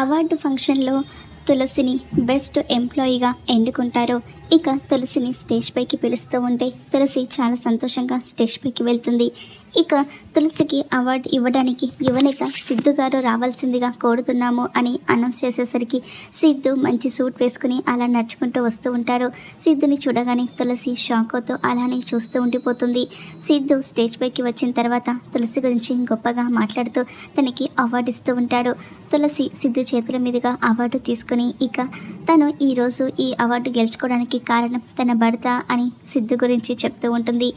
Award ఫంక్షన్లో తులసిని best ఎంప్లాయీగా ఎన్నుకుంటారు. ఇక తులసిని స్టేజ్ పైకి పిలుస్తూ ఉంటే తులసి చాలా సంతోషంగా స్టేజ్ పైకి వెళ్తుంది. ఇక తులసికి అవార్డు ఇవ్వడానికి యువనేత సిద్ధు గారు రావాల్సిందిగా కోరుతున్నాము అని అనౌన్స్ చేసేసరికి సిద్ధు మంచి సూట్ వేసుకుని అలా నడుచుకుంటూ వస్తూ ఉంటాడు. సిద్ధుని చూడగానే తులసి షాక్ అవుతూ అలానే చూస్తూ ఉండిపోతుంది. సిద్ధు స్టేజ్ పైకి వచ్చిన తర్వాత తులసి గురించి గొప్పగా మాట్లాడుతూ తనకి అవార్డు ఇస్తూ ఉంటాడు. తులసి సిద్ధు చేతుల మీదుగా అవార్డు తీసుకుని ఇక తను ఈరోజు ఈ అవార్డు గెలుచుకోవడానికి కారణం తన భర్త అని సిద్ధు గురించి చెప్తూ ఉంటుంది.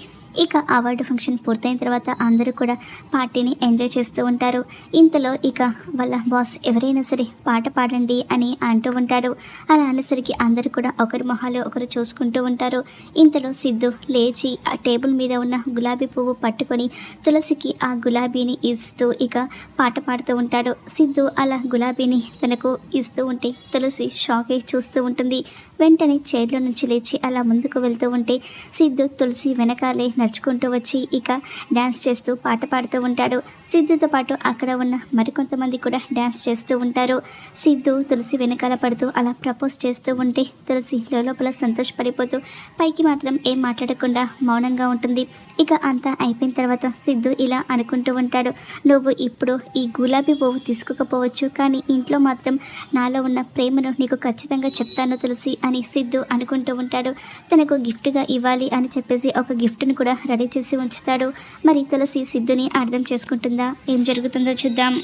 ఇక అవార్డు ఫంక్షన్ పూర్తయిన తర్వాత అందరూ కూడా పార్టీని ఎంజాయ్ చేస్తూ ఉంటారు. ఇంతలో ఇక వాళ్ళ బాస్ ఎవరైనా సరే పాట పాడండి అని అంటూ ఉంటాడు. అలా అనేసరికి అందరూ కూడా ఒకరి మొహాలు ఒకరు చూసుకుంటూ ఉంటారు. ఇంతలో సిద్ధు లేచి ఆ టేబుల్ మీద ఉన్న గులాబీ పువ్వు పట్టుకొని తులసికి ఆ గులాబీని ఇస్తూ ఇక పాట పాడుతూ ఉంటాడు. సిద్ధు అలా గులాబీని తనకు ఇస్తూ ఉంటే తులసి షాక్ అయి చూస్తూ ఉంటుంది. వెంటనే చైర్లో నుంచి లేచి అలా ముందుకు వెళ్తూ ఉంటే సిద్ధు తులసి వెనకాలే నడుచుకుంటూ వచ్చి ఇక డ్యాన్స్ చేస్తూ పాట పాడుతూ ఉంటాడు. సిద్ధుతో పాటు అక్కడ ఉన్న మరికొంతమంది కూడా డ్యాన్స్ చేస్తూ ఉంటారు. సిద్ధు తులసి వెనకాల పడుతూ అలా ప్రపోజ్ చేస్తూ ఉంటే తులసి లోపల సంతోషపడిపోతూ పైకి మాత్రం ఏం మాట్లాడకుండా మౌనంగా ఉంటుంది. ఇక అంతా అయిపోయిన తర్వాత సిద్ధు ఇలా అనుకుంటూ ఉంటాడు, నువ్వు ఇప్పుడు ఈ గులాబీ పువ్వు తీసుకోకపోవచ్చు, కానీ ఇంట్లో మాత్రం నాలో ఉన్న ప్రేమను నీకు ఖచ్చితంగా చెప్తాను తులసి అని సిద్ధు అనుకుంటూ ఉంటాడు. తనకు గిఫ్ట్గా ఇవ్వాలి అని చెప్పేసి ఒక గిఫ్ట్ను కూడా రెడీ చేసి ఉంచుతాడు. మరి తులసి సిద్ధుని అర్థం చేసుకుంటుందా? ఏం జరుగుతుందో చూద్దాం.